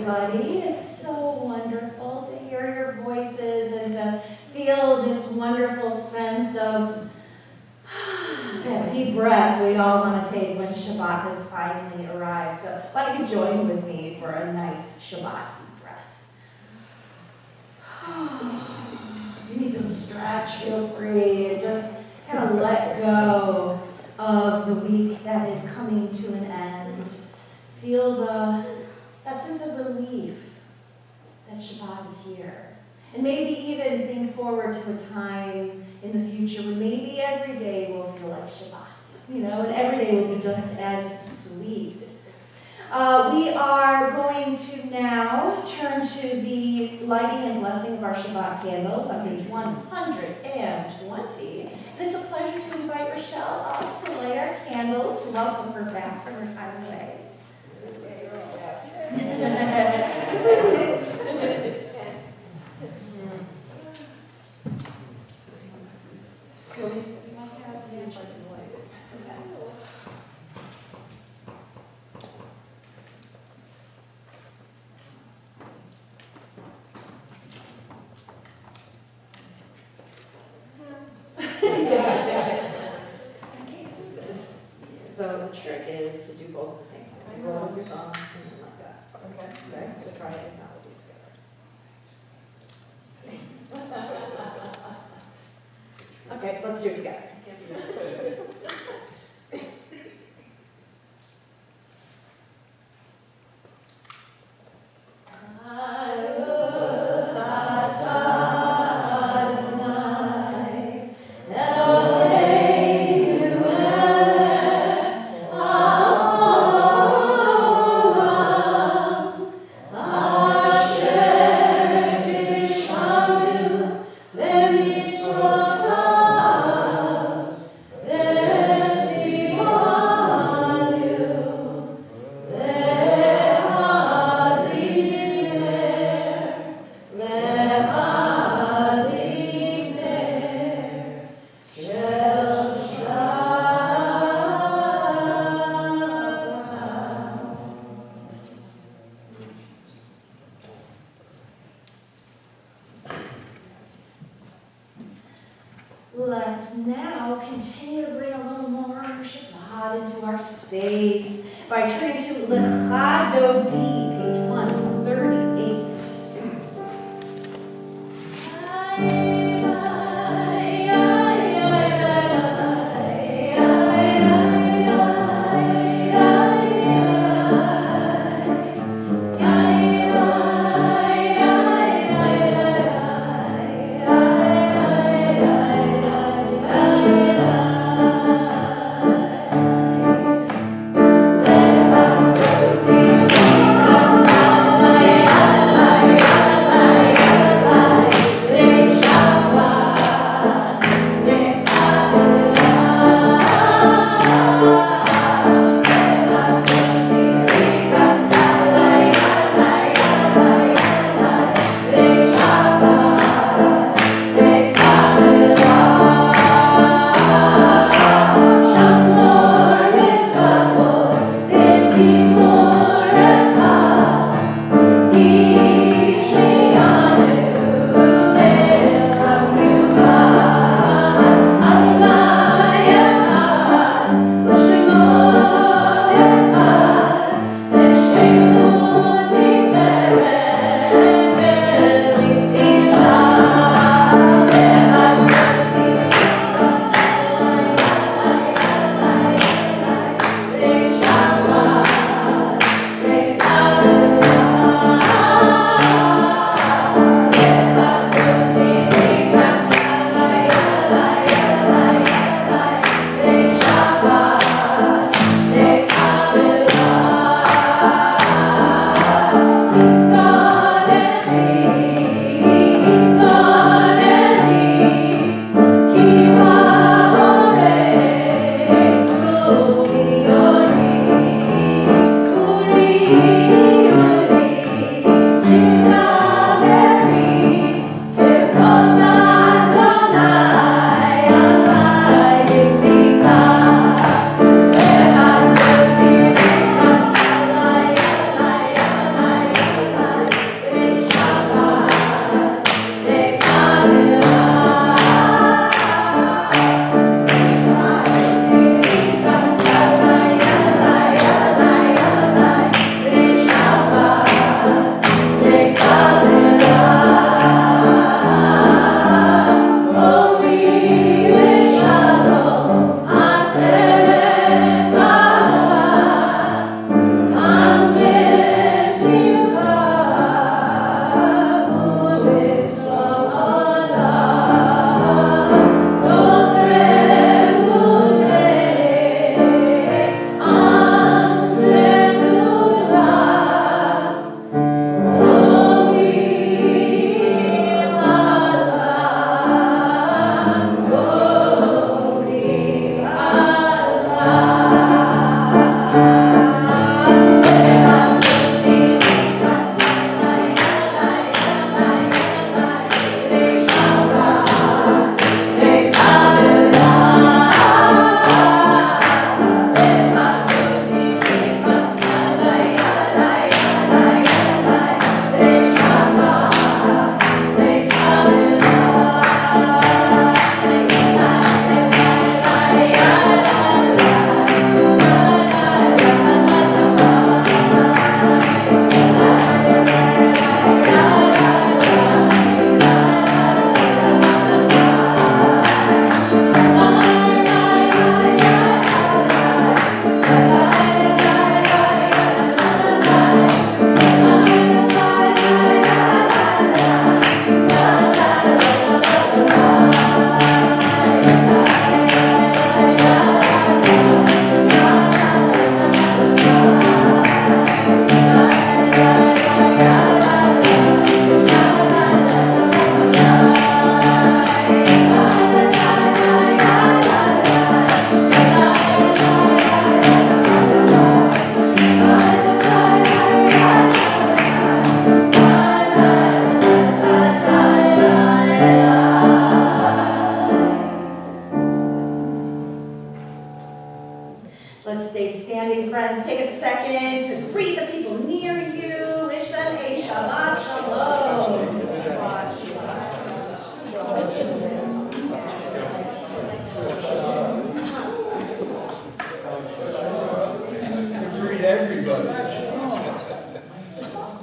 everybody. It's so wonderful to hear your voices and to feel this wonderful sense of that deep breath we all want to take when Shabbat has finally arrived. So why don't you join with me for a nice Shabbat deep breath. If you need to stretch, feel free, and just kind of let go of the week that is coming to an end. Feel that sense of relief that Shabbat is here. And maybe even think forward to a time in the future when maybe every day will feel like Shabbat, and every day will be just as sweet. We are going to now turn to the lighting and blessing of our Shabbat candles on page 120. And it's a pleasure to invite Rochelle up to light our candles, to welcome her back from her time away. So the trick is to do both at the same time. Roll up your thumb and then like that. Okay? So try it and now we'll do it together. Okay, let's do it together. Let's now continue to bring a little more Shabbat into our space by turning to Lechado D, page 138. Thank you.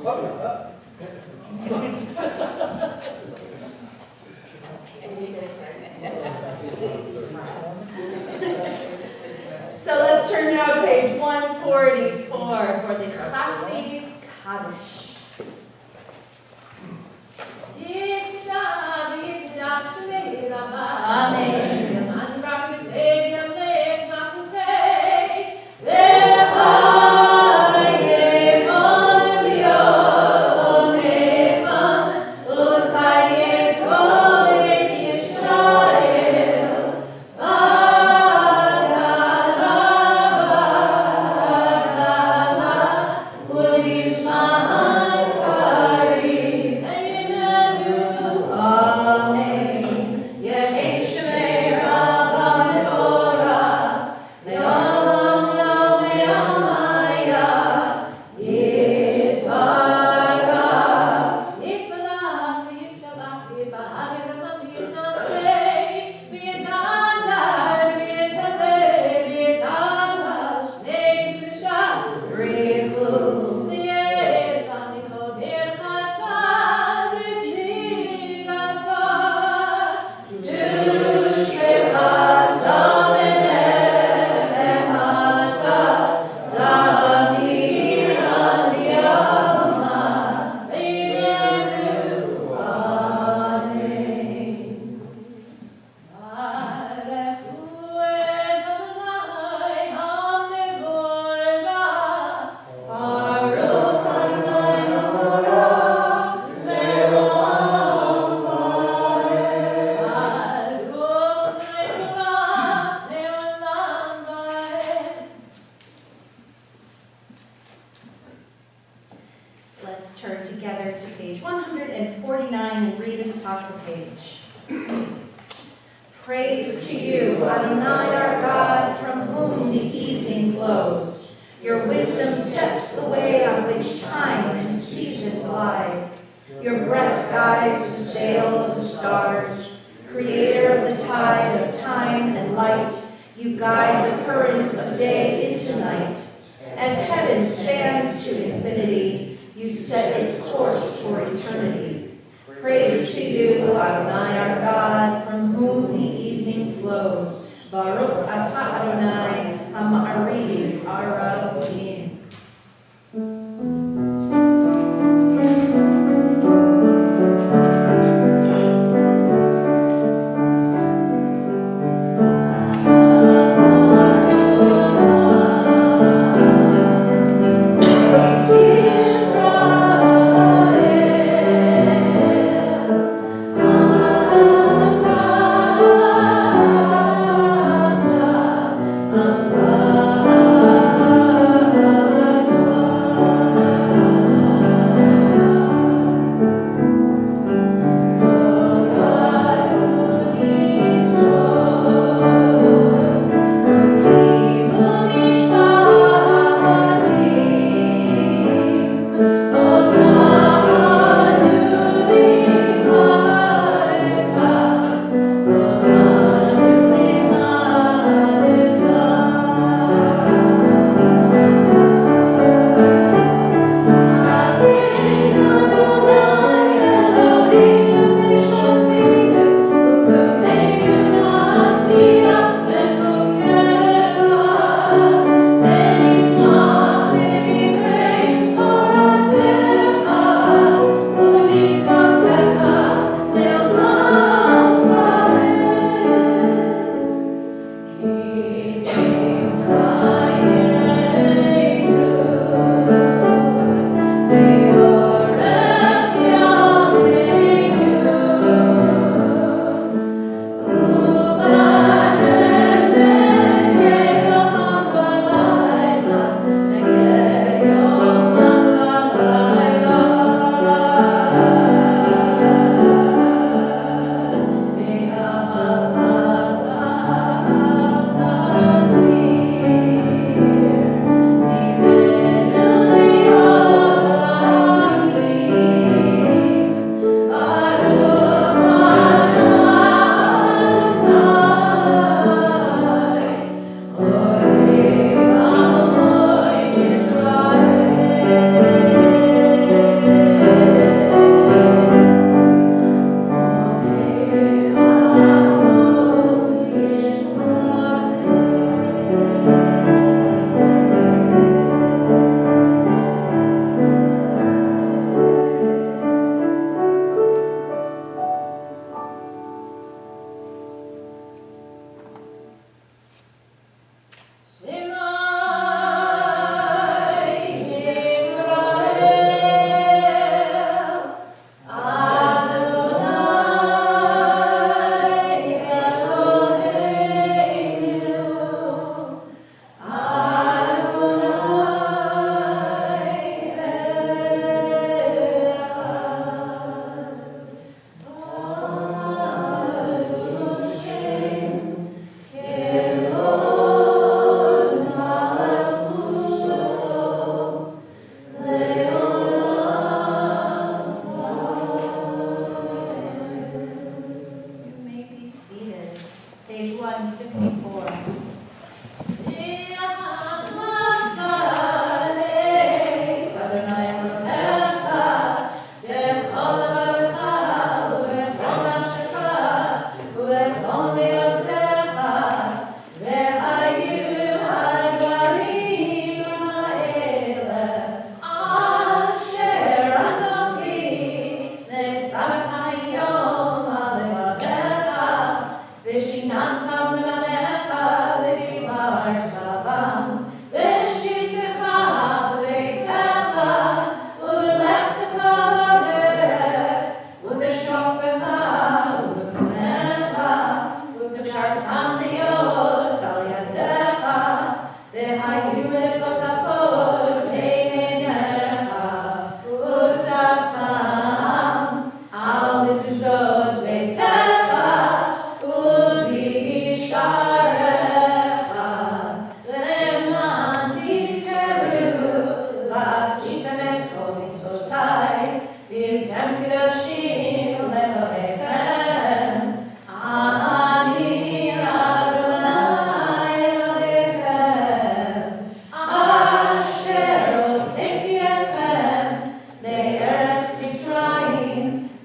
So let's turn now to page 144 for the Chassid Kaddish. Amen. Let's turn together to page 149 and read at the top of the page. Praise to you, Adonai our God, from whom the evening flows. Your wisdom sets the way on which time and season glide. Your breath guides the sail of the stars. Creator of the tide of time and light, you guide the current of day into night. As heaven stands to infinity, you set its course for eternity. Praise to you, Adonai our God, from whom the evening flows. Baruch atah Adonai, ha'ma'ariv aravim.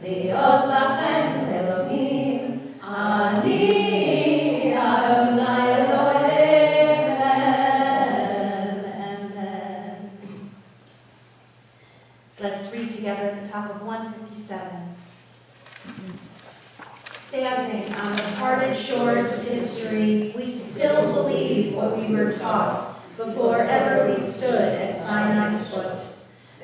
Liot lachem Elohim, Ani Adonai Elohim. Amen. Let's read together at the top of 157. Standing on the parted shores of history, we still believe what we were taught before ever we stood at Sinai's foot,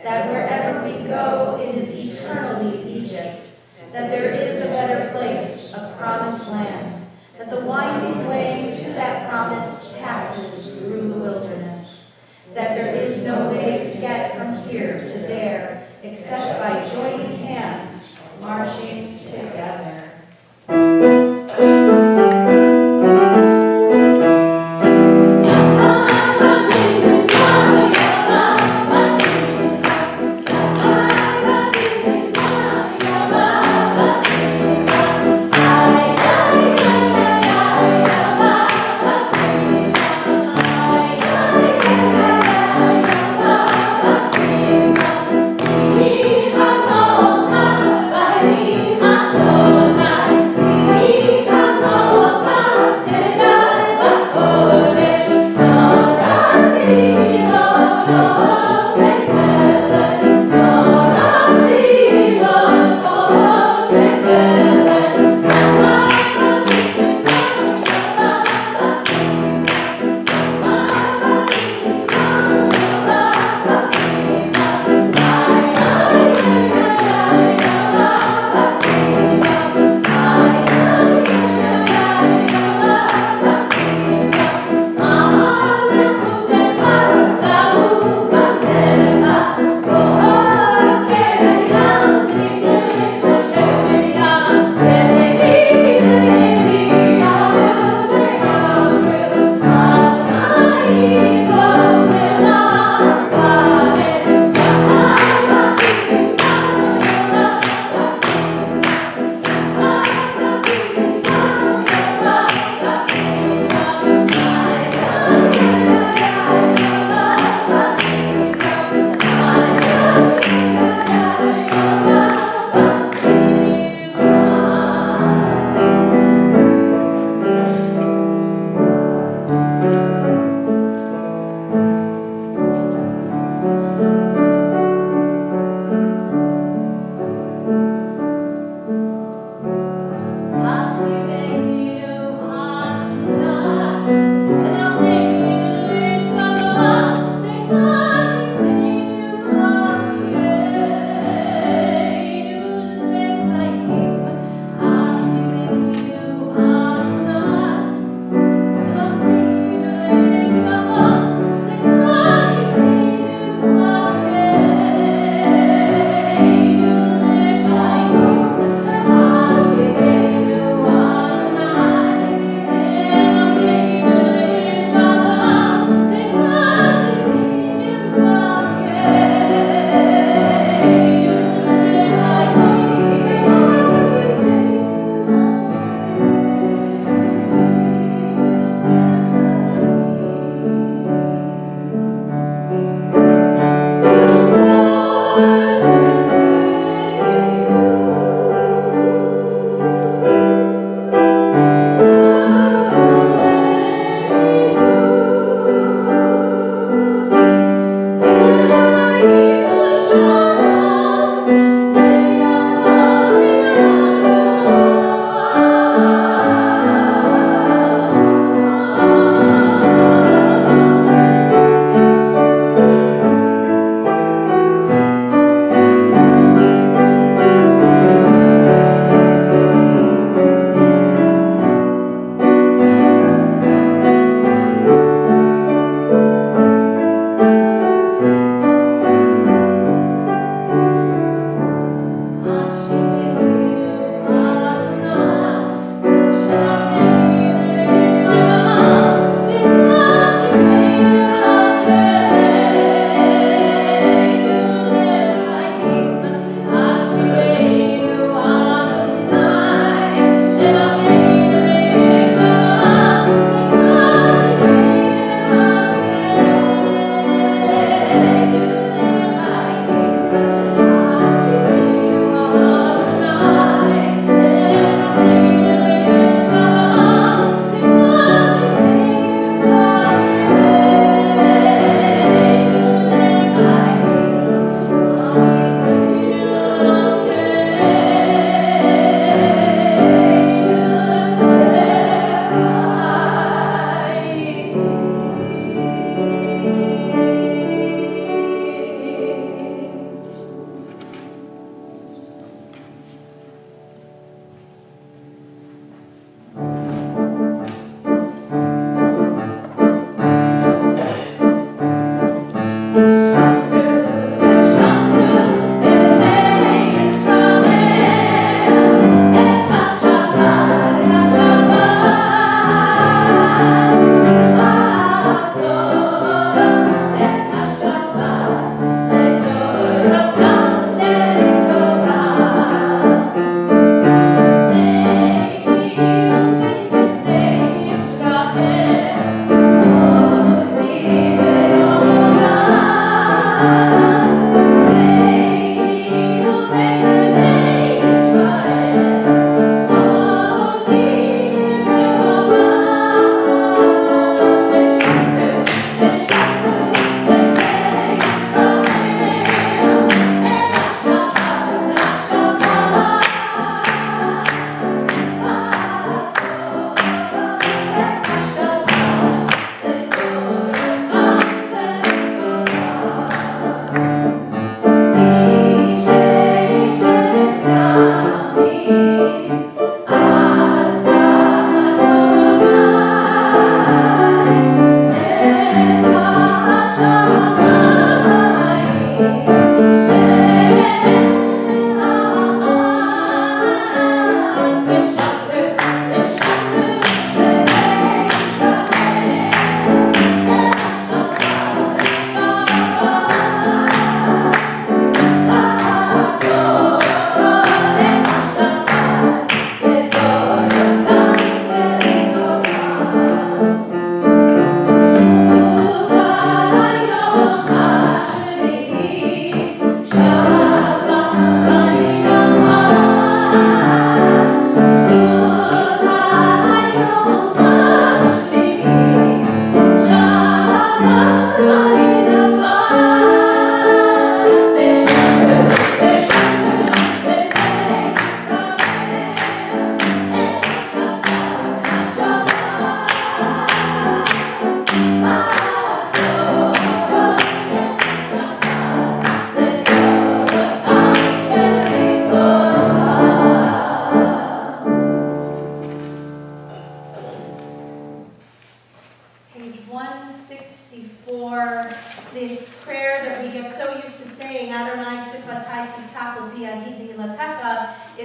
that wherever we go, it is eternally Egypt, that there is a better place, a promised land, that the winding way to that promise passes through the wilderness, that there is no way to get from here to there except by joining hands, marching together. I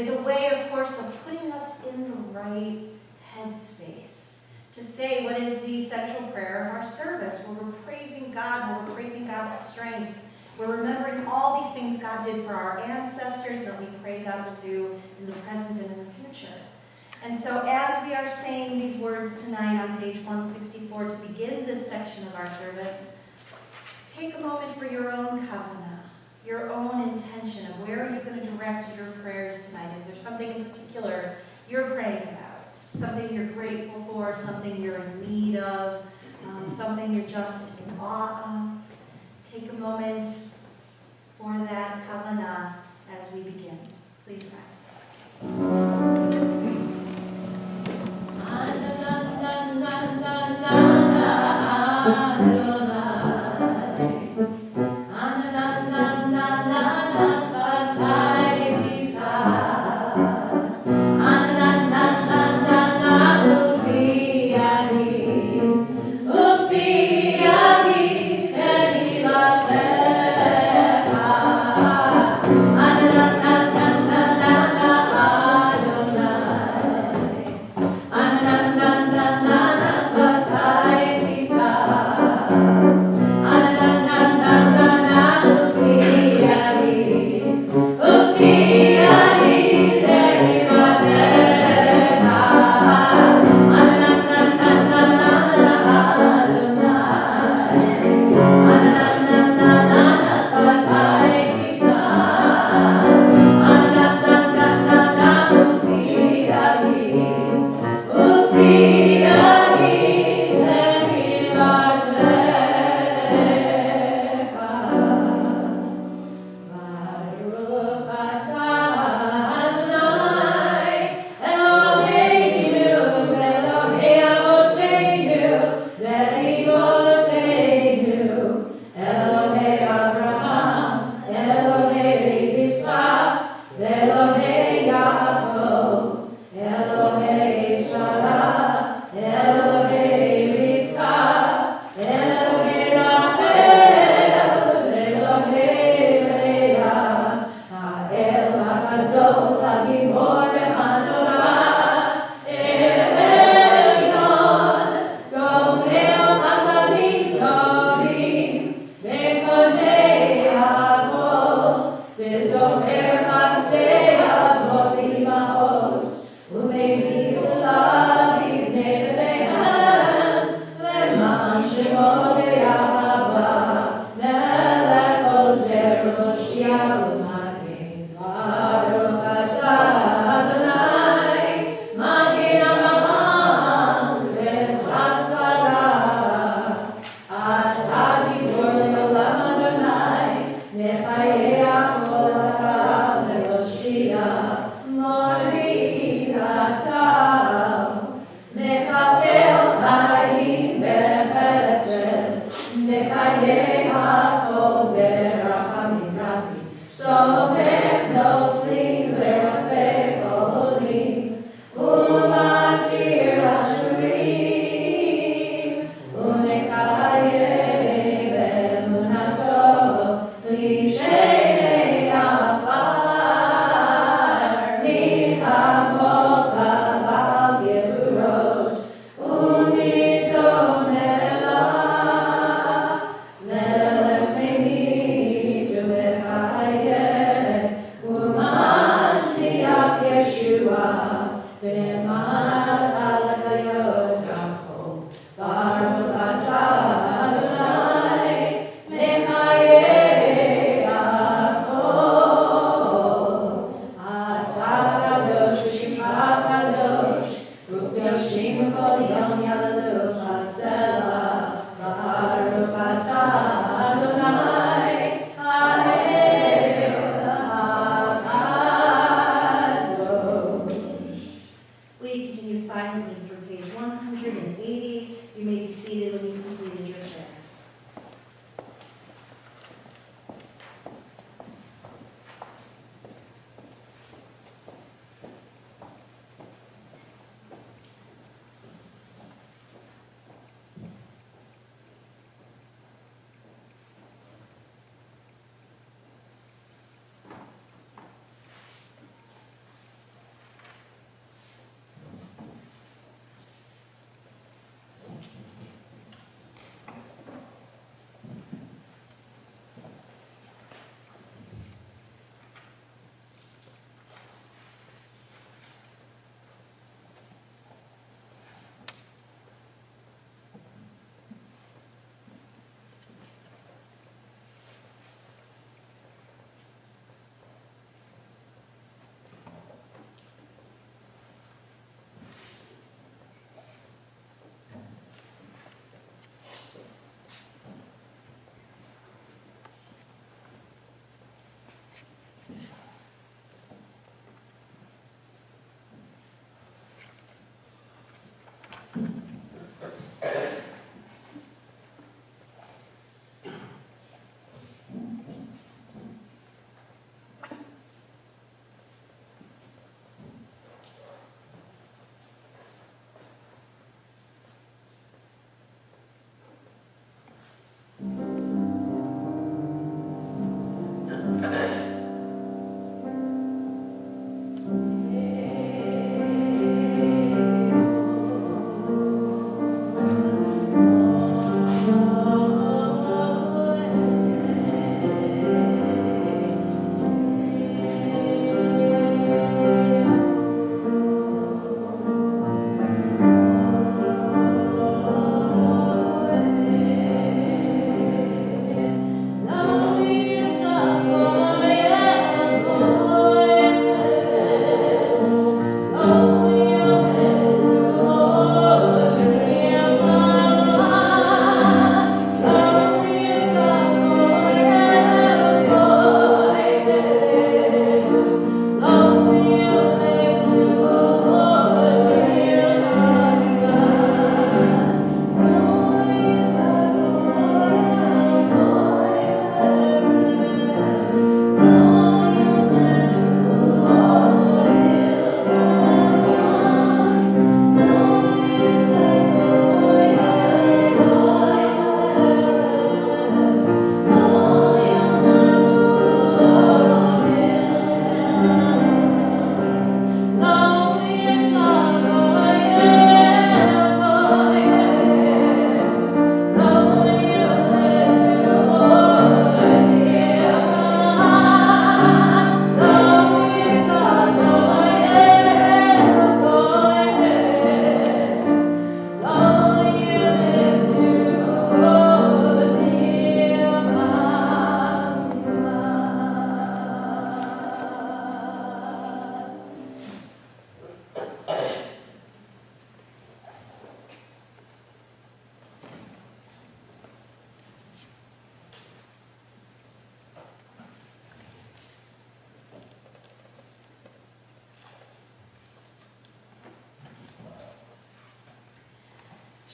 is a way, of course, of putting us in the right headspace to say what is the central prayer of our service, where we're praising God, where we're praising God's strength. We're remembering all these things God did for our ancestors that we pray God will do in the present and in the future. And so as we are saying these words tonight on page 164 to begin this section of our service, take a moment for your own kavanah, your own intention of where are you going to direct your prayers tonight. Is there something in particular you're praying about? Something you're grateful for, something you're in need of, something you're just in awe of? Take a moment for that kavanah as we begin. Please rise. Baruch atah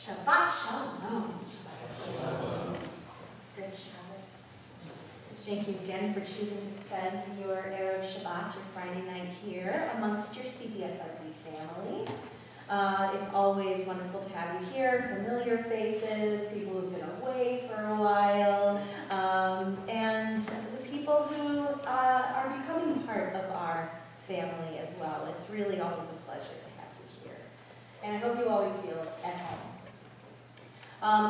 Shabbat Shalom. Good Shabbos. Thank you again for choosing to spend your Erev Shabbat, your Friday night here amongst your CBSRZ family. It's always wonderful to have you here, familiar faces, people who've been away for a while, and the people who are becoming part of our family as well. It's really always a pleasure to have you here. And I hope you always feel at home.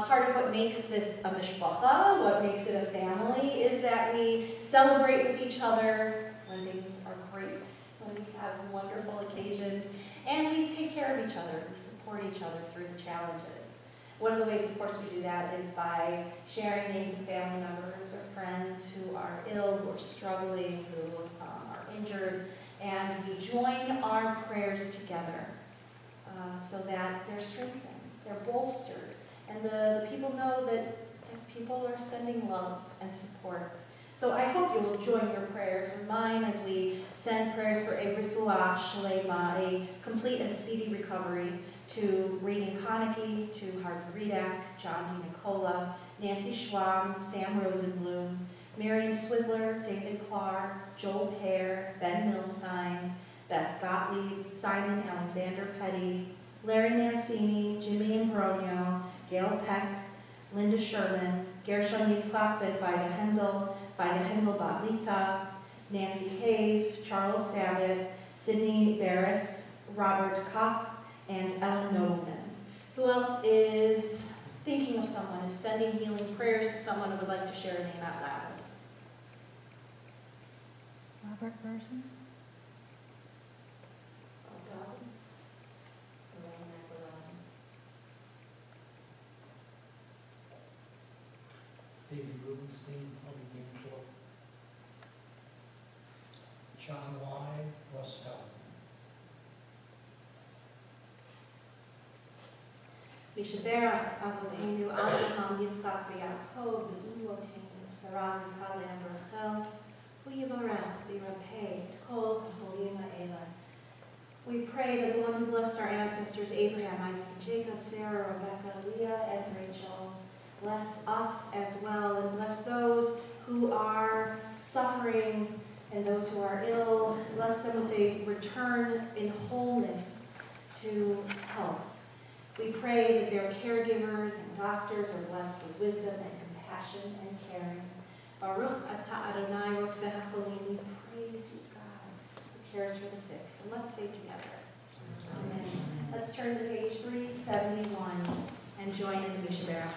Part of what makes this a mishpacha, what makes it a family, is that we celebrate with each other when things are great, when we have wonderful occasions, and we take care of each other, we support each other through the challenges. One of the ways, of course, we do that is by sharing names of family members or friends who are ill, who are struggling, who are injured, and we join our prayers together so that they're strengthened, they're bolstered, and the people know that people are sending love and support. So I hope you will join your prayers with mine as we send prayers for a refuah shlema, a complete and speedy recovery, to Regan Konecki, to Harvey Redak, John D. Nicola, Nancy Schwab, Sam Rosenblum, Miriam Swidler, David Clark, Joel Pear, Ben Milstein, Beth Gottlieb, Simon Alexander Petty, Larry Mancini, Jimmy Imbrogno, Gail Peck, Linda Sherman, Gershon Yitzchak Ben Vida Hendel Batlita, Nancy Hayes, Charles Sabat, Sidney Barris, Robert Koch, and Ellen Nobleman. Who else is thinking of someone, is sending healing prayers to someone who would like to share a name out loud? Robert Burson? David Rubenstein, Tony D'Angelo, John Lyon, Russ Hell. Mishaberach Avotenu Avraham Yitzchak v'Yaakov v'Imotenu Sarah v'Kaleh v'Rachel v'Yivarech v'Yirapeh et kol hacholim ha'ela. We pray that the one who blessed our ancestors Abraham, Isaac, and Jacob, Sarah, Rebecca, Leah, and Rachel, bless us as well, and bless those who are suffering and those who are ill. Bless them with a return in wholeness to health. We pray that their caregivers and doctors are blessed with wisdom and compassion and caring. Baruch atah Adonai Rofeh HaCholim. We praise you, God, who cares for the sick. And let's say together, Amen. Let's turn to page 371 and join in the Mishaberach.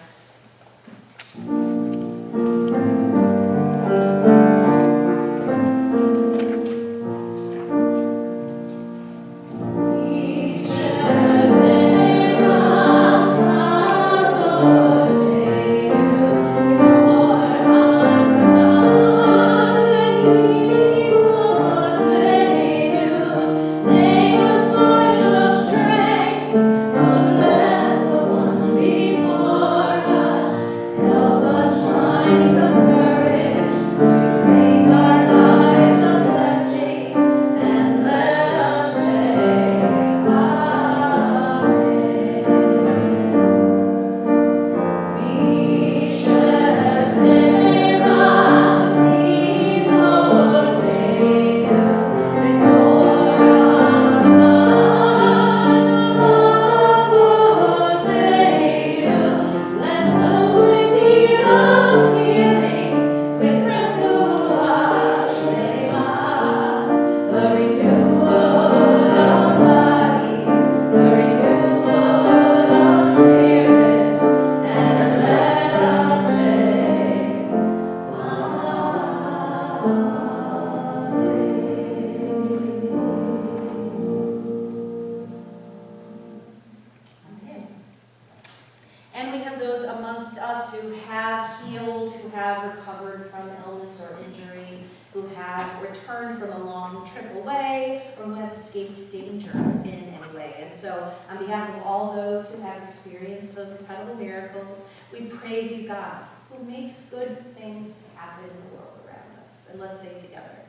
We praise you, God, who makes good things happen in the world around us. And let's say together,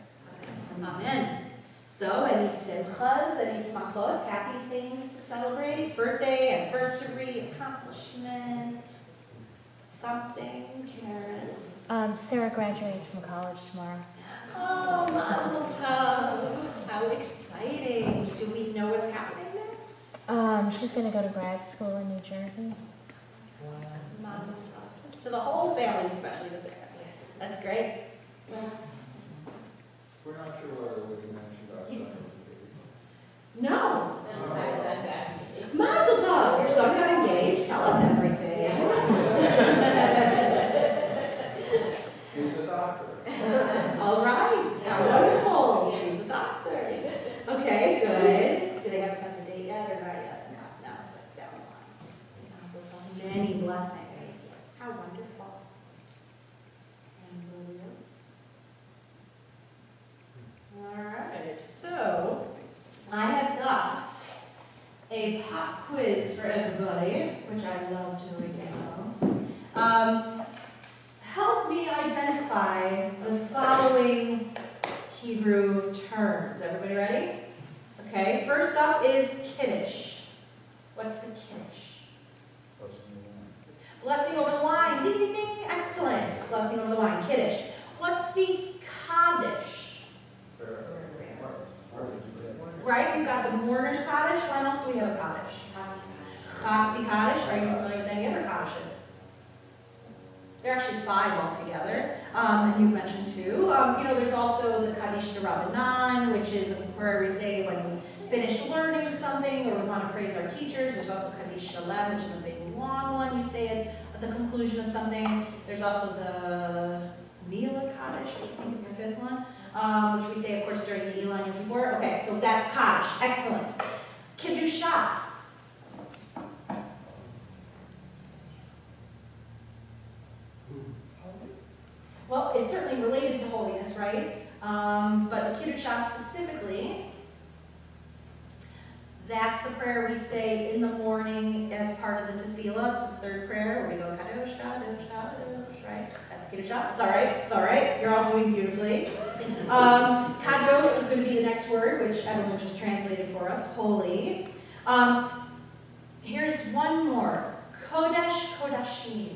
Amen. So any simchas, any smachot, happy things to celebrate, birthday, anniversary, accomplishment, something, Karen? Sarah graduates from college tomorrow. Oh, mazel tov. How exciting. Do we know what's happening next? She's going to go to grad school in New Jersey. Mazel tov. To the whole family, especially to Sarah. That's great. Yes. We're not sure whether it was mentioned outside. No. Mazel tov. Your son got engaged. Tell us everything. He's a doctor. All right. How wonderful. She's a doctor. Okay, good. Do they have a sense of date yet or not yet? No, but down the line. Mazel tov. Many blessings. How wonderful. Anybody else? All right. So, I have got a pop quiz for everybody, which I love doing now. Help me identify the following Hebrew terms. Everybody ready? Okay, first up is Kiddush. What's the Kiddush? Blessing over the wine. Ding, ding, ding. Excellent. Blessing over the wine. Kiddush. What's the Kaddish? Right? We've got the mourner's Kaddish. When else do we have a Kaddish? Chatzi Kaddish. Are you familiar with any other Kaddishes? There are actually 5 altogether, and you've mentioned 2. There's also the Kaddish Rabbanan, which is a prayer we say when we finish learning something or we want to praise our teachers. There's also Kaddish Shalom, which is a big long one. You say it at the conclusion of something. There's also the Mila Kaddish, which I think is the 5th one, which we say, of course, during the Elon Yom Kippur. Okay, so that's Kaddish. Excellent. Kiddusha. Well, it's certainly related to holiness, right? But the Kiddusha specifically, that's the prayer we say in the morning as part of the tefillah. It's the 3rd prayer where we go Kadosh, Kadosh, Kadosh, right? That's Kiddusha. It's all right. It's all right. You're all doing beautifully. Kadosh is going to be the next word, which Evelyn just translated for us. Holy. Here's one more. Kodesh Kodashim.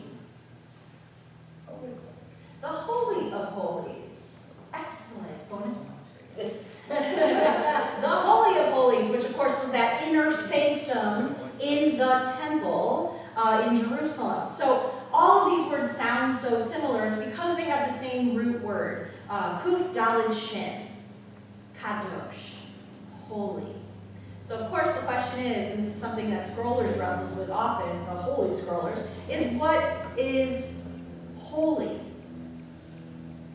The Holy of Holies. Excellent. Bonus points for you. The Holy of Holies, which of course was that inner sanctum in the temple in Jerusalem. So all of these words sound so similar. It's because they have the same root word. Kuf Dalid Shin. Kadosh. Holy. So of course the question is, and this is something that scrollers wrestles with often, the holy scrollers, is what is holy?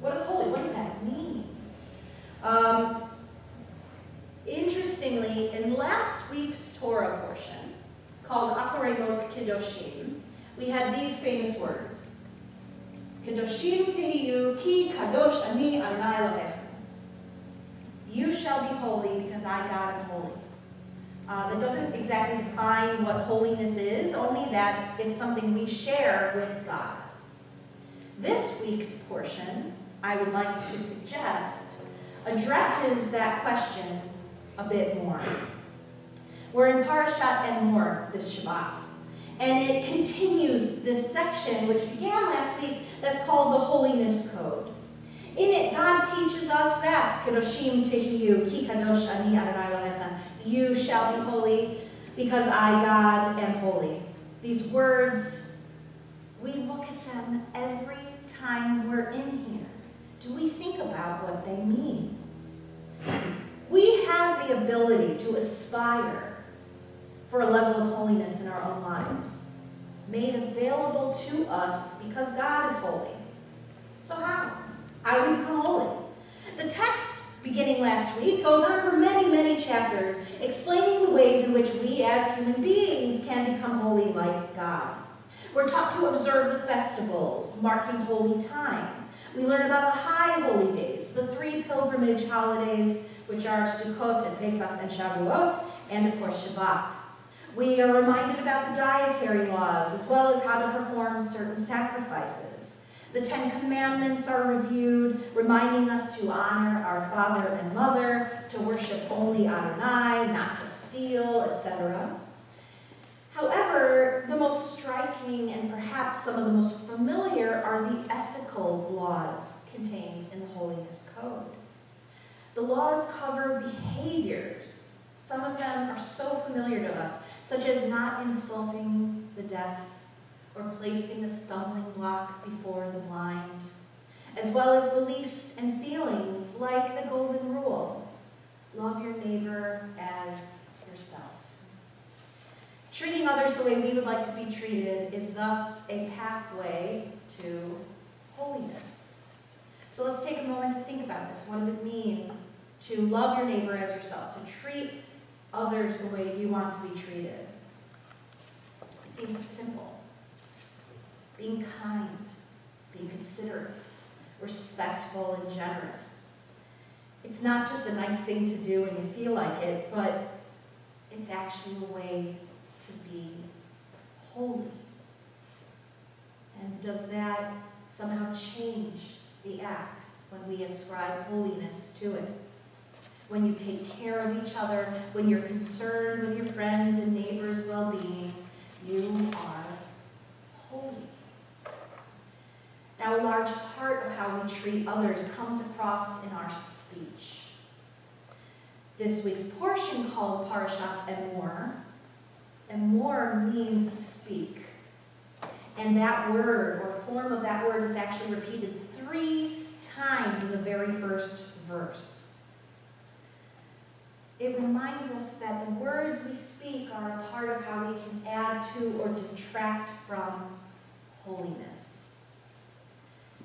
What is holy? What does that mean? Interestingly, in last week's Torah portion, called Acharei Mot Kedoshim, we had these famous words. Kedoshim tehiyu ki kadosh ani Adonai Elohechem. You shall be holy because I, God, am holy. That doesn't exactly define what holiness is, only that it's something we share with God. This week's portion, I would like to suggest, addresses that question a bit more. We're in Parashat Emor this Shabbat, and it continues this section which began last week that's called the Holiness Code. In it, God teaches us that, Kedoshim tehiyu, ki kadosh ani Adonai Elohechem, you shall be holy because I, God, am holy. These words, we look at them every time we're in here. Do we think about what they mean? We have the ability to aspire for a level of holiness in our own lives, made available to us because God is holy. So how? How do we become holy? The text beginning last week goes on for many, many chapters, explaining the ways in which we as human beings can become holy like God. We're taught to observe the festivals, marking holy time. We learn about the high holy days, the 3 pilgrimage holidays, which are Sukkot and Pesach and Shavuot, and of course Shabbat. We are reminded about the dietary laws, as well as how to perform certain sacrifices. The 10 Commandments are reviewed, reminding us to honor our father and mother, to worship worship only Adonai, not to steal, etc. However, the most striking and perhaps some of the most familiar are the ethical laws contained in the Holiness Code. The laws cover behaviors. Some of them are so familiar to us, such as not insulting the deaf or placing a stumbling block before the blind, as well as beliefs and feelings like the Golden Rule: love your neighbor as yourself. Treating others the way we would like to be treated is thus a pathway to holiness. So let's take a moment to think about this. What does it mean to love your neighbor as yourself, to treat others the way you want to be treated? It seems so simple. Being kind, being considerate, respectful, and generous. It's not just a nice thing to do when you feel like it, but it's actually a way to be holy. And does that somehow change the act when we ascribe holiness to it? When you take care of each other, when you're concerned with your friends' and neighbors' well-being, you are holy. Now, a large part of how we treat others comes across in our speech. This week's portion called Parashat Emor. Emor means speak. And that word, or form of that word, is actually repeated 3 times in the very first verse. It reminds us that the words we speak are a part of how we can add to or detract from holiness.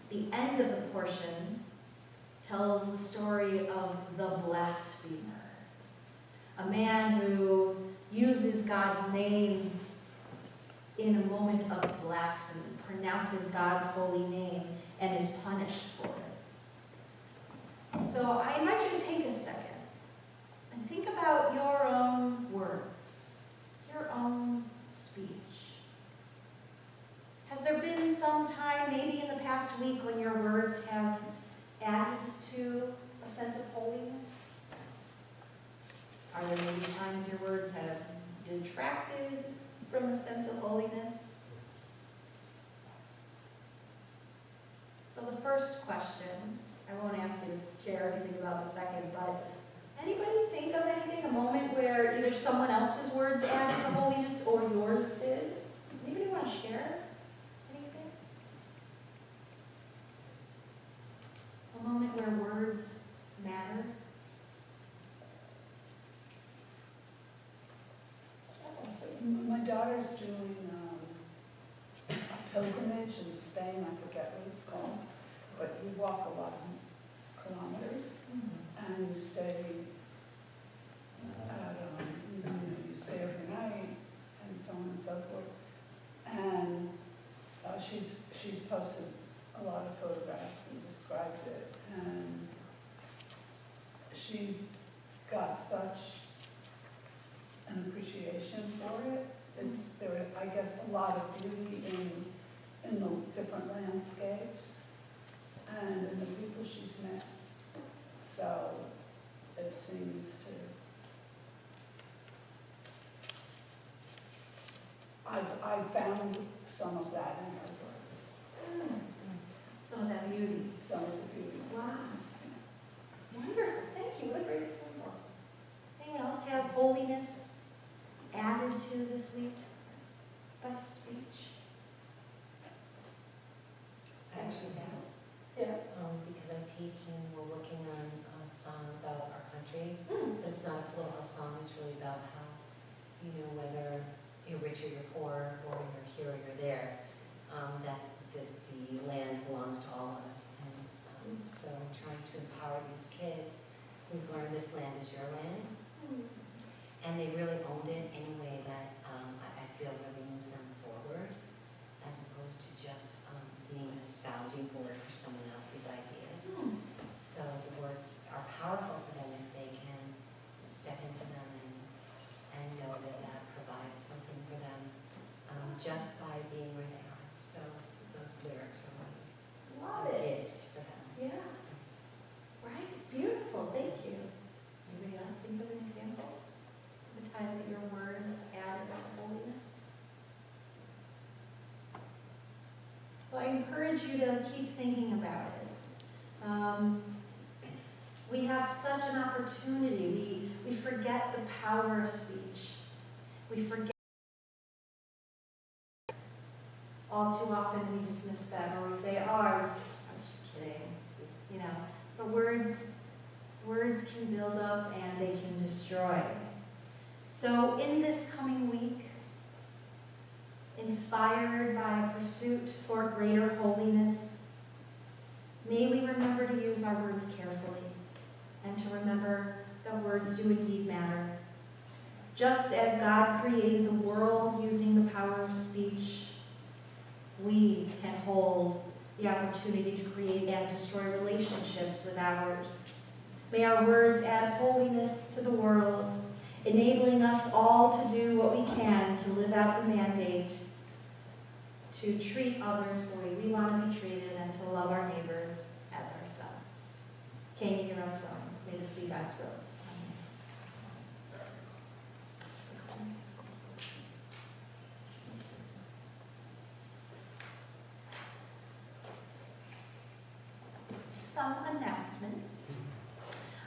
The end of the portion tells the story of the blasphemer, a man who uses God's name in a moment of blasphemy, pronounces God's holy name, and is punished for it. So I invite you to take a second and think about your own words, your own speech. Has there been some time, maybe in the past week, when your words have added to a sense of holiness? Are there maybe times your words have detracted from a sense of holiness? So the first question, I won't ask you to share anything about the second, but anybody think of anything, a moment where either someone else's words added to holiness or yours did? Anybody want to share anything? A moment where words matter? My daughter's doing a pilgrimage in Spain, I forget what it's called, but you walk a lot of kilometers, and you stay at, you stay overnight, and so on and so forth. And she's posted a lot of photographs and described it, and she's got such an appreciation for it. There, I guess, a lot of beauty in the different landscapes and in the people she's met. So it seems to. I found some of that in her words. Some of that beauty. Some of the beauty. Wow. Wonderful. Thank you. What a great example. Anyone else have holiness added to this week? Best speech? Actually, Yeah. because I teach and we're working on a song about our country, Mm. but it's not a political song, it's really about how, whether you're rich or you're poor, or you're here or you're there, that the land belongs to all of us. And so I'm trying to empower these kids who've learned this land is your land, and they really owned it in a way that I feel really moves them forward, as opposed to just being a sounding board for someone else's ideas. So the words are powerful for them if they can step into them and know that that provides something for them just by being where they are. So those lyrics are Love a it. gift for them. Yeah. Right. Beautiful. Thank you. Anybody else encourage you to keep thinking about it. We have such an opportunity. We forget the power of speech. We forget. All too often we dismiss them, or we say, oh, I was just kidding. You know, but words can build up and they can destroy. So in this coming week, inspired by a pursuit for greater holiness, may we remember to use our words carefully and to remember that words do indeed matter. Just as God created the world using the power of speech, we can hold the opportunity to create and destroy relationships with ours. May our words add holiness to the world, enabling us all to do what we can to live out the mandate to treat others the way we want to be treated and to love our neighbors as ourselves. Can you hear us song? May this be God's will. Some announcements.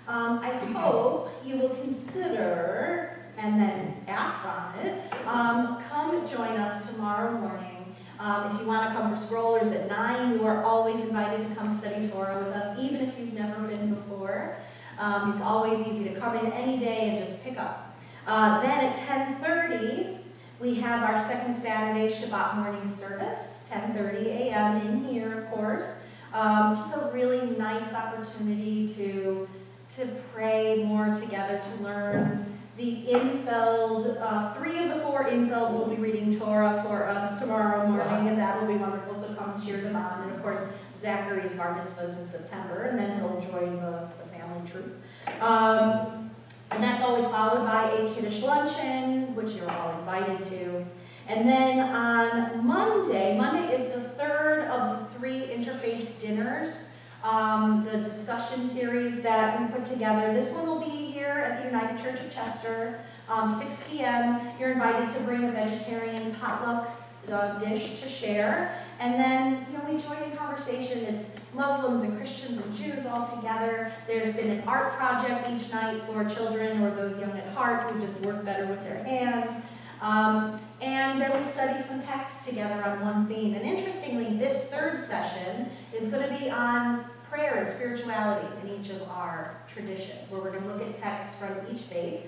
I hope you will consider and then act on it. Come join us tomorrow morning. If you want to come for Scrollers at 9, you are always invited to come study Torah with us, even if you've never been before. It's always easy to come in any day and just pick up. Then at 10:30, we have our second Saturday Shabbat morning service, 10:30 a.m. in here, of course. Just a really nice opportunity to pray more together, to learn. The Infeld, 3 of the 4 Infelds will be reading Torah for us tomorrow morning, and that will be wonderful, so come cheer them on. And of course, Zachary's bar mitzvah is in September, and then he'll join the family troop. And that's always followed by a Kiddush luncheon, which you're all invited to. And then on Monday is the 3rd of the 3 interfaith dinners, the discussion series that we put together. This one will be here at the United Church of Chester, 6 p.m. You're invited to bring a vegetarian potluck dish to share. And then, we join in conversation. It's Muslims and Christians and Jews all together. There's been an art project each night for children or those young at heart who just work better with their hands. And then we study some texts together on one theme. And interestingly, this 3rd session is going to be on prayer and spirituality in each of our traditions, where we're going to look at texts from each faith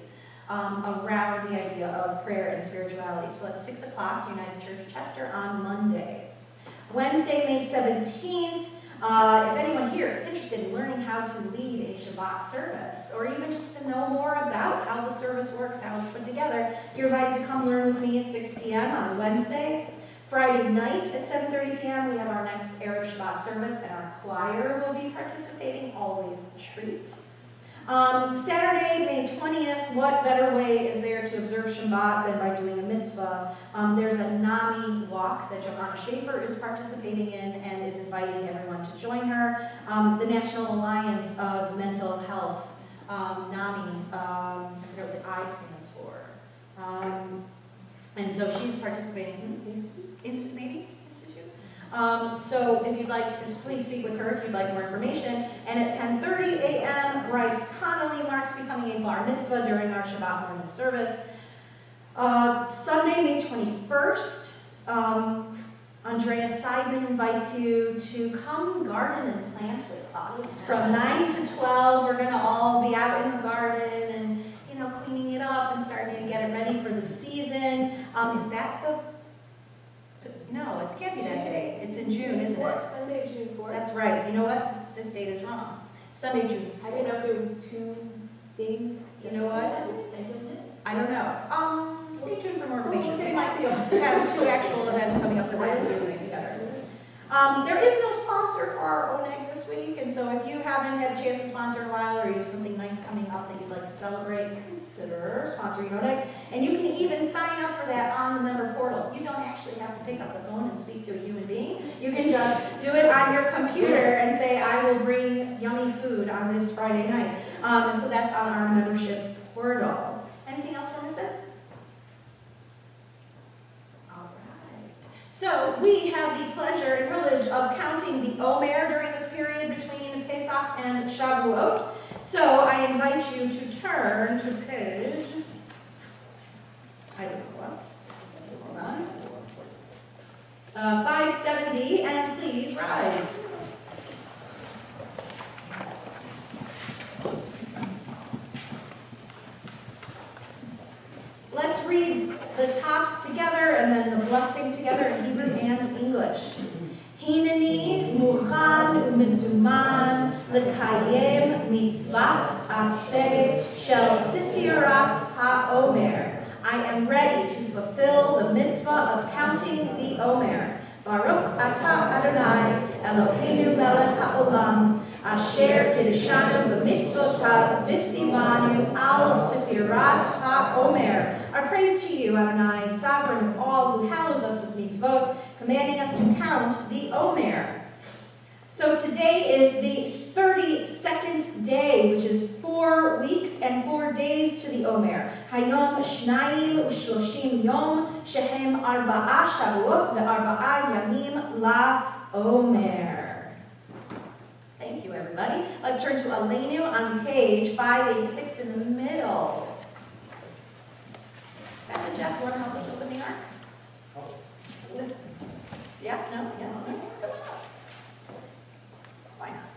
around the idea of prayer and spirituality. So that's 6 o'clock, United Church of Chester on Monday. Wednesday, May 17th, if anyone here is interested in learning how to lead a Shabbat service, or even just to know more about how the service works, how it's put together, you're invited to come learn with me at 6 p.m. on Wednesday. Friday night at 7:30 p.m. we have our next Erev Shabbat service, and our choir will be participating, always a treat. Saturday, May 20th, what better way is there to observe Shabbat than by doing a mitzvah? There's a NAMI walk that Johanna Schaefer is participating in and is inviting everyone to join her. The National Alliance of Mental Health, NAMI, I forget what the I stands for. And so she's participating Institute. So if you'd like, just please speak with her if you'd like more information. And at 10:30 a.m., Bryce Connolly marks becoming a bar mitzvah during our Shabbat morning service. Sunday, May 21st, Andrea Seidman invites you to come garden and plant with us. From 9 to 12, we're going to all be out in the garden and, cleaning it up and starting to get it ready for the season. Is that No, it can't be that day. It's in June, isn't it? Sunday, June 4th. That's right. You know what? This date is wrong. Sunday, June 4th. I didn't know if there were 2 things. You know what? I didn't know. I don't know. Stay tuned for more information. We might have 2 actual events coming up that we're using together. There is no sponsor for our ONEG this week, and so if you haven't had a chance to sponsor in a while, or you have something nice coming up that you'd like to celebrate, consider sponsoring ONEG. And you can even sign up for that on the member portal. You don't actually have to pick up the phone and speak to a human being. You can just do it on your computer and say, I will bring yummy food on this Friday night. And so that's on our membership portal. Anything else we're missing? All right. So we have the pleasure and privilege privilege of counting the Omer during this period between Pesach and Shavuot. So I invite you to turn to page, I don't know what, hold on, 570, and please rise. Let's read the top together and then the blessing together in Hebrew and English. Hineni mukhan u'mezuman lekayem mitzvat aseh shel sifirat ha'omer. I am ready to fulfill the mitzvah of counting the Omer. Baruch atah Adonai Eloheinu melech ha'olam asher kiddushanu b'mitzvotav v'tzivanu al sifirat ha'omer. Our praise to you, Adonai, sovereign of all, who hallows us with mitzvot, commanding us to count the Omer. So today is the 32nd day, which is 4 weeks and 4 days to the Omer. Hayom shnayim u'shloshim yom shehem arba'a shavuot ve'arba'a yamim la'omer. Thank you, everybody. Let's turn to Aleinu on page 586 in the middle. Beth and Jeff, you want to help us open the ark? Yeah? No? Yeah? No? Why not?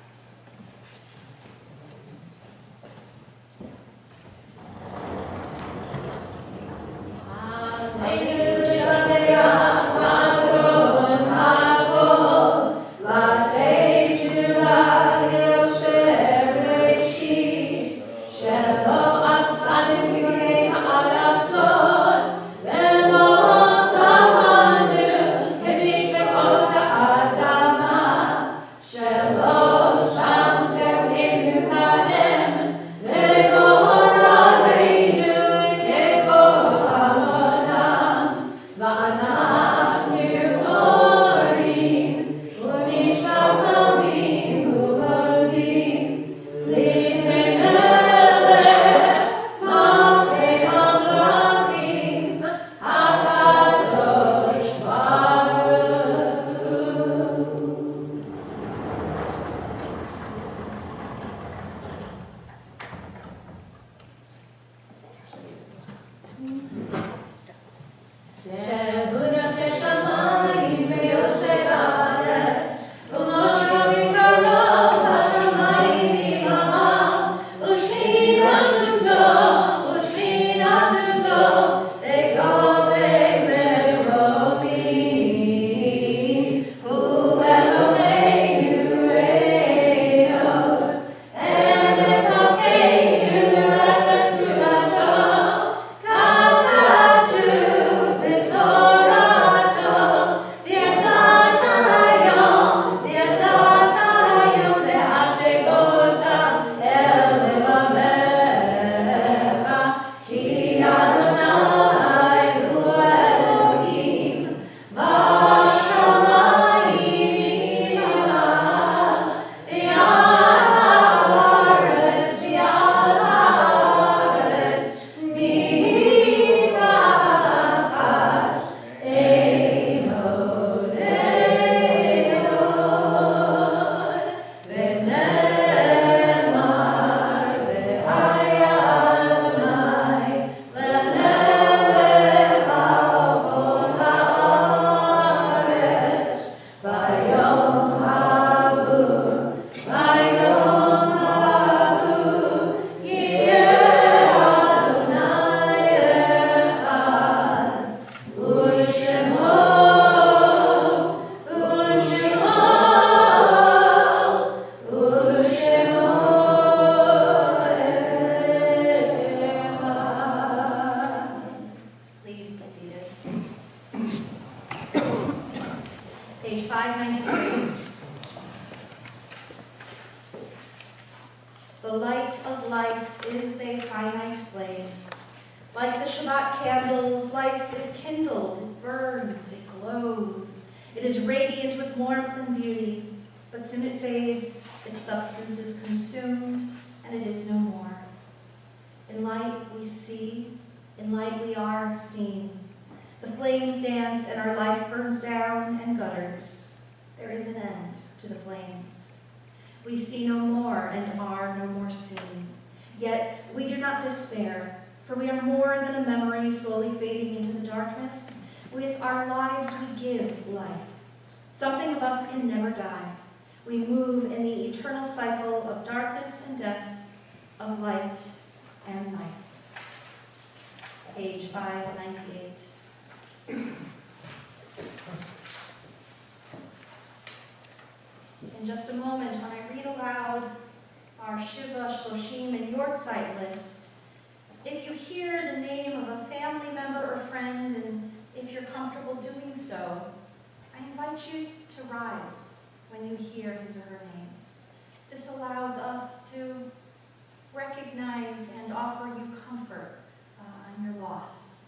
Page 593. The light of life is a finite flame. Like the Shabbat candles, life is kindled, it burns, it glows. It is radiant with warmth and beauty, but soon it fades, its substance is consumed, and it is no more. In light we see, in light we are seen. The flames dance and our life burns down and gutters. there is an end to the flames. We see no more and are no more seen. Yet we do not despair, for we are more than a memory slowly fading into the darkness. With our lives we give life. Something of us can never die. We move in the eternal cycle of darkness and death, of light and life. Page 598. In just a moment, when I read aloud our Shabbat Shalom and Yortzeit list, if you hear the name of a family member or friend, and if you're comfortable doing so, I invite you to rise when you hear his or her name. This allows us to recognize and offer you comfort on your loss.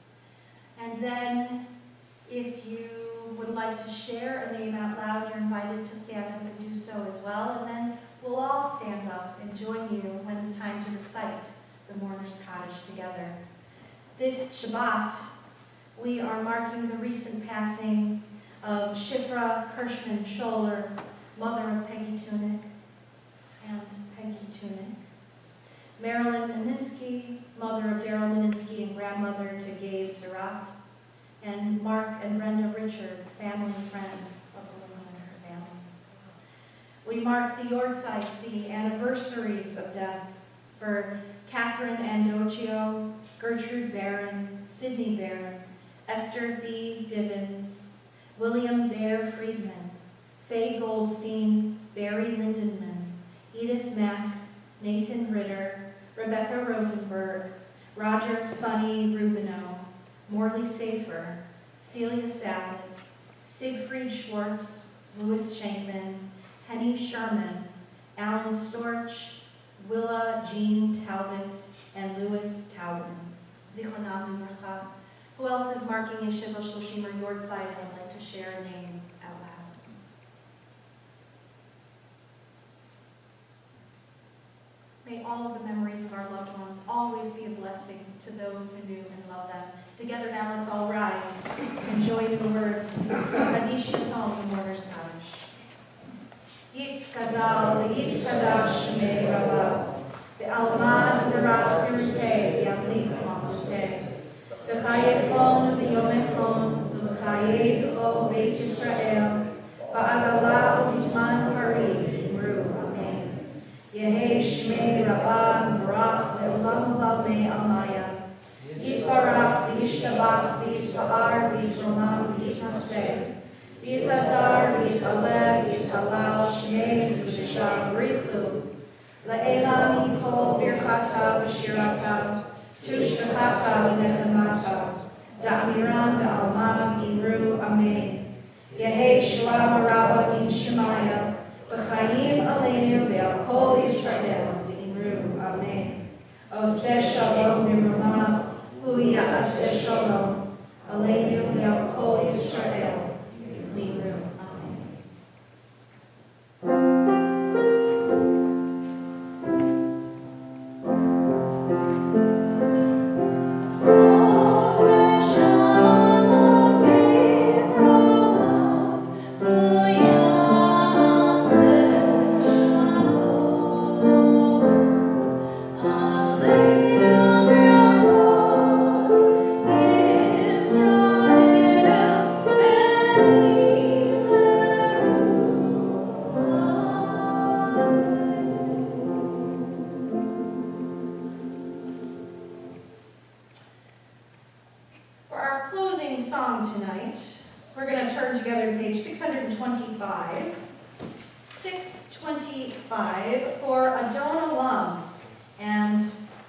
And then, if you would like to share a name out loud, you're invited to stand up and do so as well. And then we'll all stand up and join you when it's time to recite the Mourner's Cottage together. This Shabbat, we are marking the recent passing of Shifra Kirschman Scholler, mother of Peggy Tunick and Peggy Tunick. Marilyn Meninsky, mother of Daryl Meninsky and grandmother to Gabe Surratt. And Mark and Brenda Richards, family and friends of the woman and her family. We mark the Yortzeits, the anniversaries of death, for Catherine Andocchio, Gertrude Barron, Sidney Barron, Esther B. Divins, William Bear Friedman, Faye Goldstein, Barry Lindenman, Edith Mack, Nathan Ritter, Rebecca Rosenberg, Roger Sonny Rubino, Morley Safer, Celia Savage, Siegfried Schwartz, Louis Shankman, Henny Sherman, Alan Storch, Willa Jean Talbot, and Louis Taubman. Zichronam Livracha. Who else is marking a Shabbat Shalom or Yortzeit and would like to share a name out loud? May all of the memories of our loved ones always be a blessing to those who knew and loved them. Together now, let's all rise and join in the words Kadish Yatom, the Mourner's Cottage. Yit Gadal, Yit Kadash, Shmei Rabah, Be'almad, V'rach, Yirtei, Yamlik, Machotei, V'chayechon, V'yomechon, V'chayet, Chol, Beit Yisrael, Ba'adalah, V'zman Karim, Imru, Amen. Yehei Shmei Rabah, V'rach, Le'olam Lavmei Almaya, Yitbarach, V'yishtabach, V'yitpa'ar, V'yitromam, V'yitnaseh, V'yitadar, V'yitaleh, V'yitalal, Shmei, V'yishar, B'richlu, Le'elam Yikol, Birchata, V'shirata, Tushbechata, V'nechemata, Da'amiran, V'alma, V'imru, Amen. Yehei Shalom Rabba, Min Shemaya, V'chayim Aleinu, V'al Kol Yisrael, V'imru, Amen. Oseh Shalom, V'imrumav, Hu Ya'aseh Shalom, Aleinu V'al Kol Yisrael, V'imru, Amen. Oseh Shalom, V'imrumav, Hu Ya'aseh Shalom, Aleinu V'al For our closing song tonight, we're going to turn together to page 625. 625 for Adon Olam. And I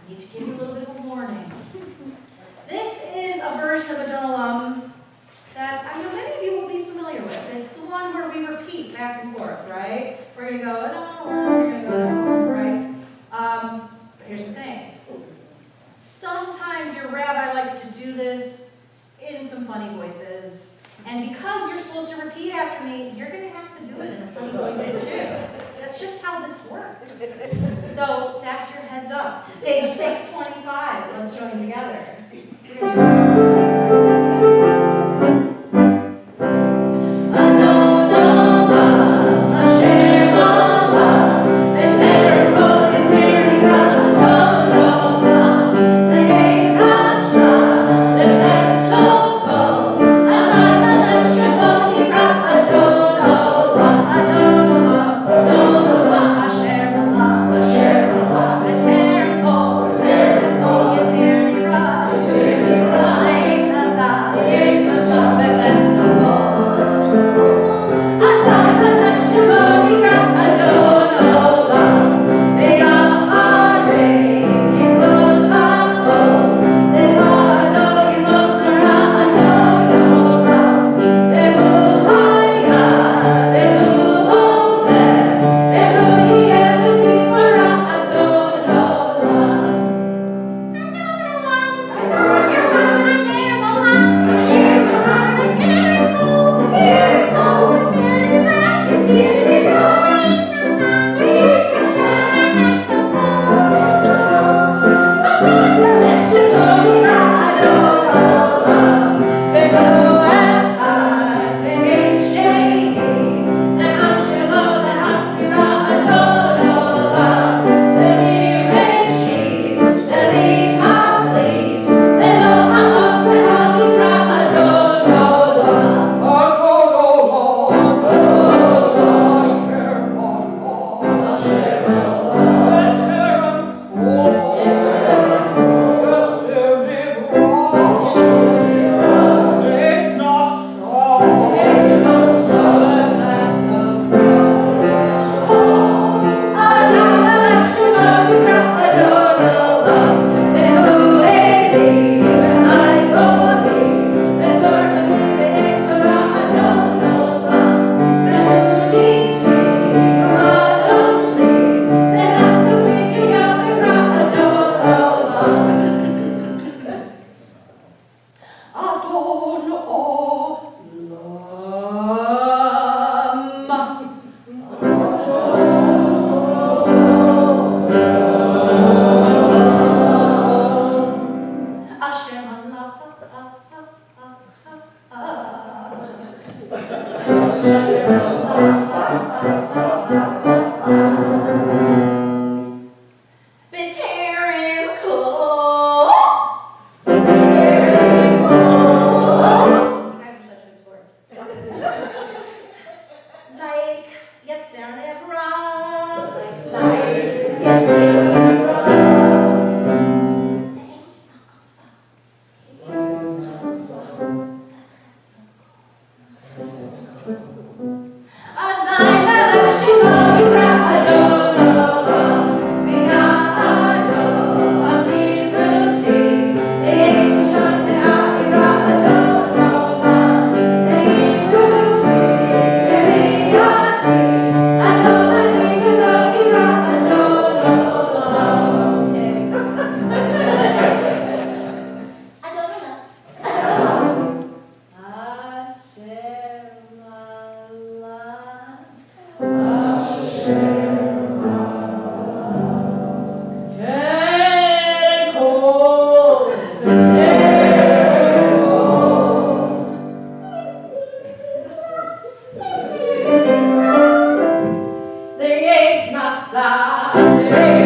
need to give you a little bit of a warning. This is a version of Adon Olam that I know many of you will be familiar with. It's the one where we repeat back and forth, right? We're going to go Adon Olam, we're going to go Adon Olam, right? But here's the thing. Sometimes your rabbi likes to do this in some funny voices. And because you're supposed to repeat after me, you're going to have to do it in funny voices too. That's just how this works. So that's your heads up. Page 625, let's join together. Adon Olam. Been tearing cold. You guys are such good sports. Like, yet Sarah never wrong. The angel They ain't my side.